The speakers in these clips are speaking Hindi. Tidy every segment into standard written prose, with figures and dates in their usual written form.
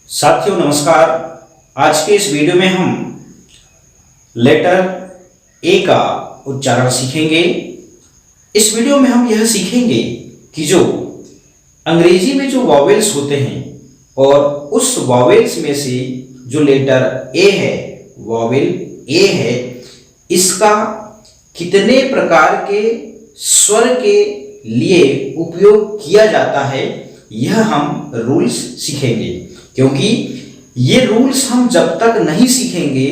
साथियों नमस्कार। आज के इस वीडियो में हम लेटर ए का उच्चारण सीखेंगे। इस वीडियो में हम यह सीखेंगे कि जो अंग्रेजी में जो वॉवेल्स होते हैं और उस वॉवेल्स में से जो लेटर ए है, वॉवेल ए है, इसका कितने प्रकार के स्वर के लिए उपयोग किया जाता है, यह हम रूल्स सीखेंगे। क्योंकि ये रूल्स हम जब तक नहीं सीखेंगे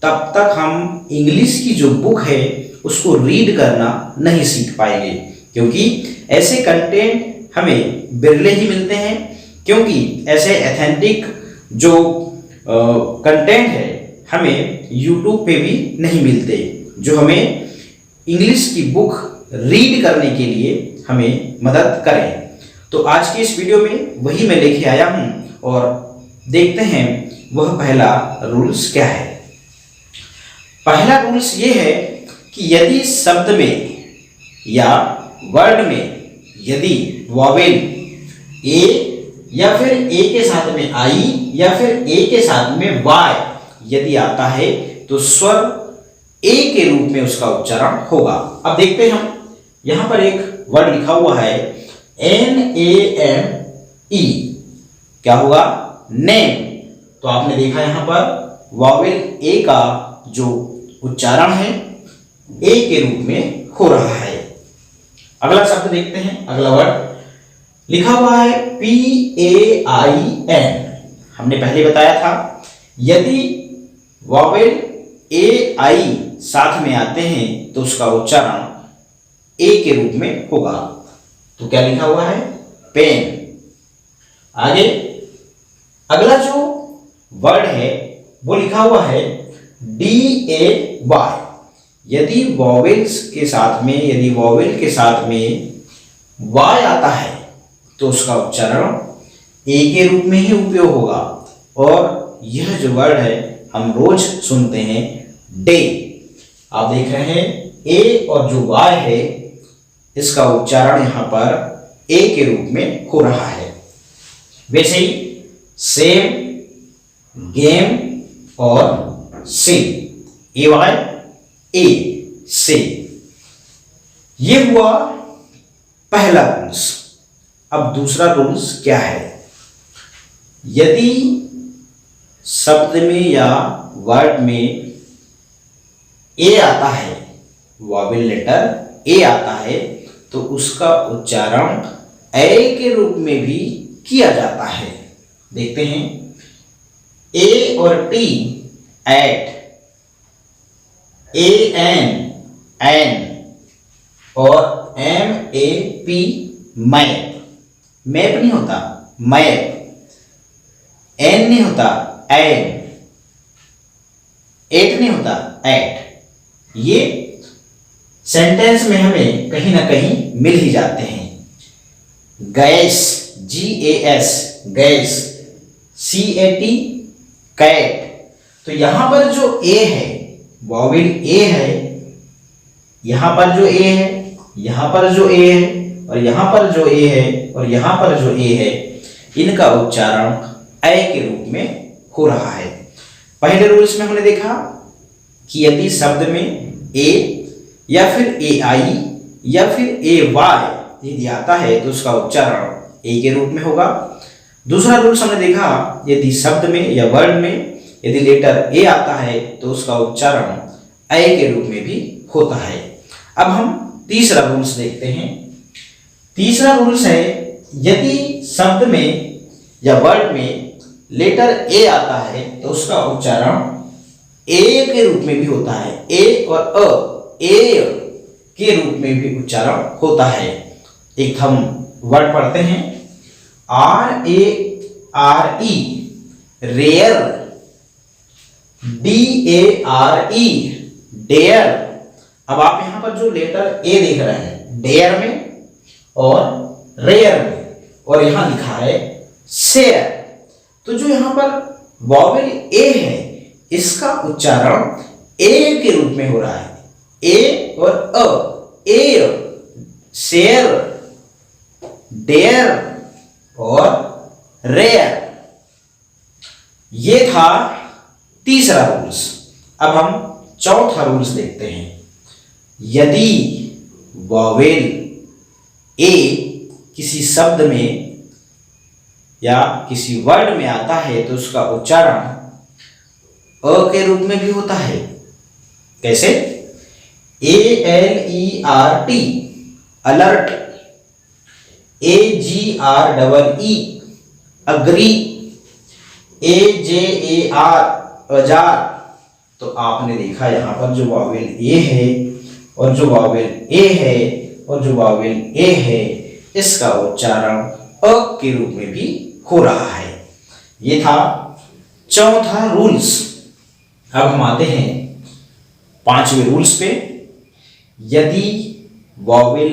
तब तक हम इंग्लिश की जो बुक है उसको रीड करना नहीं सीख पाएंगे। क्योंकि ऐसे कंटेंट हमें बिरले ही मिलते हैं, क्योंकि ऐसे एथेंटिक जो कंटेंट है हमें यूट्यूब पे भी नहीं मिलते, जो हमें इंग्लिश की बुक रीड करने के लिए हमें मदद करें। तो आज के इस वीडियो में वही मैं लेके आया हूँ और देखते हैं वह पहला रूल्स क्या है। पहला रूल्स ये है कि यदि शब्द में या वर्ड में यदि वॉवेल ए या फिर ए के साथ में आई या फिर ए के साथ में वाई यदि आता है तो स्वर ए के रूप में उसका उच्चारण होगा। अब देखते हैं, हम यहां पर एक वर्ड लिखा हुआ है NAME, क्या होगा? नेम। तो आपने देखा यहां पर वॉवेल ए का जो उच्चारण है ए के रूप में हो रहा है। अगला शब्द देखते हैं, अगला वर्ड लिखा हुआ है PAIN। हमने पहले बताया था यदि वॉवेल AI साथ में आते हैं तो उसका उच्चारण ए के रूप में होगा। तो क्या लिखा हुआ है? पेन। आगे अगला जो वर्ड है वो लिखा हुआ है DAY। यदि वॉवेल्स के साथ में यदि वॉवेल के साथ में वाई आता है तो उसका उच्चारण ए के रूप में ही उपयोग होगा। और यह जो वर्ड है हम रोज सुनते हैं, डे। आप देख रहे हैं ए और जो वाई है इसका उच्चारण यहां पर ए के रूप में हो रहा है। वैसे ही सेम, गेम और सिंग, AY ए से। ये हुआ पहला रूल्स। अब दूसरा रूल्स क्या है? यदि शब्द में या वर्ड में ए आता है, वॉवेल लेटर ए आता है, तो उसका उच्चारण ए के रूप में भी किया जाता है। देखते हैं, ए और टी एट, AN एन, और MAP मैप। मैप नहीं होता, मैप। एन नहीं होता, एन। एट नहीं होता, एट। ये सेंटेंस में हमें कहीं ना कहीं मिल ही जाते हैं। Gas, GAS, gas, CAT, cat. तो यहां पर जो ए है, वॉवेल ए है, यहां पर जो ए है, यहां पर जो ए है, और यहां पर जो ए है, और यहां पर जो ए है, इनका उच्चारण ए के रूप में हो रहा है। पहले रूल्स में हमने देखा कि यदि शब्द में ए या फिर AI या फिर AY यदि आता है तो उसका उच्चारण ए के रूप में होगा। दूसरा रूल्स हमने देखा, यदि शब्द में या वर्ड में यदि लेटर ए आता है तो उसका उच्चारण ए के रूप में भी होता है। अब हम तीसरा रूल्स देखते हैं। तीसरा रूल्स है, यदि शब्द में या वर्ड में लेटर ए आता है तो उसका उच्चारण ए के रूप में भी होता है। ए और अ, ए के रूप में भी उच्चारण होता है। एक हम वर्ड पढ़ते हैं, RARE, रेयर, DARE, डेयर। अब आप यहां पर जो लेटर ए देख रहे हैं, डेयर में और रेयर में, और यहां लिखा है शेयर। तो जो यहां पर वॉवेल ए है इसका उच्चारण ए के रूप में हो रहा है। ए और अ, ए, शेयर, डेयर और रेयर। ये था तीसरा रूल्स। अब हम चौथा रूल्स देखते हैं। यदि वॉवेल ए किसी शब्द में या किसी वर्ड में आता है तो उसका उच्चारण अ के रूप में भी होता है। कैसे? ALERT alert, AGREE agree, AJAR अजार। तो आपने देखा यहां पर जो वॉवेल ए है और जो वॉवेल ए है और जो वॉवेल ए है, इसका उच्चारण अ के रूप में भी हो रहा है। ये था चौथा रूल्स। अब हम आते हैं पांचवें रूल्स पे। यदि वॉवेल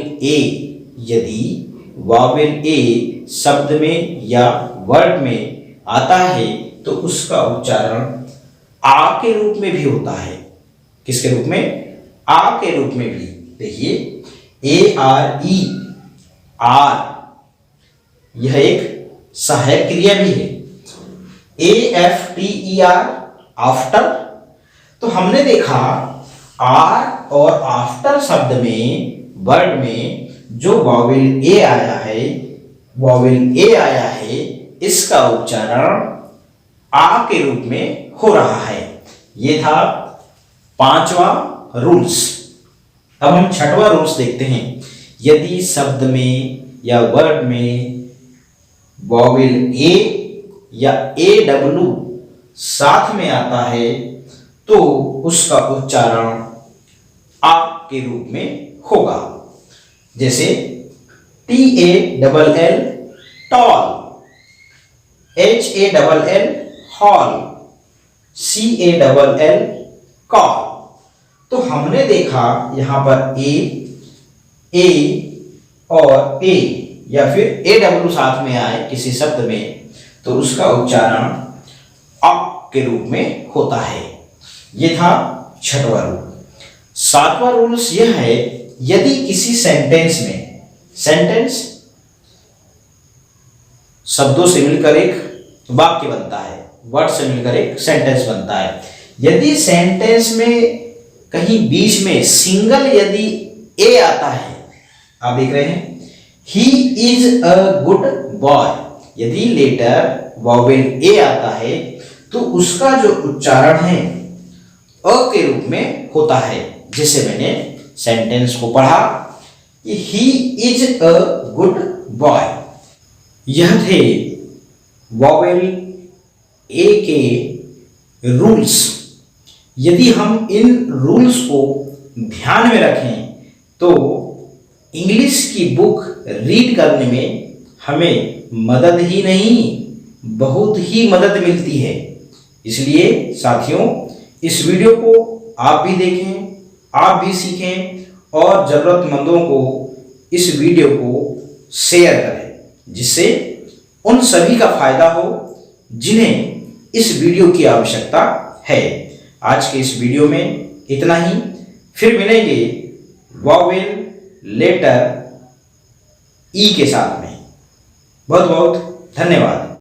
ए शब्द में या वर्ड में आता है तो उसका उच्चारण आ के रूप में भी होता है। किसके रूप में? आ के रूप में भी। देखिए, ARE आर, यह एक सहायक क्रिया भी है। AFTER after. तो हमने देखा आर और आफ्टर शब्द में, वर्ड में जो वॉवेल ए आया है, इसका उच्चारण आ के रूप में हो रहा है। ये था पांचवा रूल्स। अब हम छठवां रूल्स देखते हैं। यदि शब्द में या वर्ड में वॉवेल ए या AW साथ में आता है तो उसका उच्चारण आ के रूप में होगा। जैसे TALL tall, HALL hall, CALL call. तो हमने देखा यहां पर ए और ए या फिर AW साथ में आए किसी शब्द में तो उसका उच्चारण अ के रूप में होता है। यह था छठवां रूल। सातवां रूल्स यह है, यदि किसी सेंटेंस में, सेंटेंस शब्दों से मिलकर एक वाक्य बनता है, वर्ड से मिलकर एक सेंटेंस बनता है। यदि सेंटेंस में कहीं बीच में सिंगल यदि ए आता है, आप देख रहे हैं he is a good boy, यदि लेटर वॉवेल ए आता है तो उसका जो उच्चारण है अ के रूप में होता है। जिसे मैंने सेंटेंस को पढ़ा कि he is a good boy. यह थे वॉवेल ए के रूल्स। यदि हम इन रूल्स को ध्यान में रखें तो इंग्लिश की बुक रीड करने में हमें मदद ही नहीं, बहुत ही मदद मिलती है। इसलिए साथियों, इस वीडियो को आप भी देखें, आप भी सीखें और ज़रूरतमंदों को इस वीडियो को शेयर करें, जिससे उन सभी का फायदा हो जिन्हें इस वीडियो की आवश्यकता है। आज के इस वीडियो में इतना ही। फिर मिलेंगे वॉवेल लेटर ई के साथ में। बहुत बहुत धन्यवाद।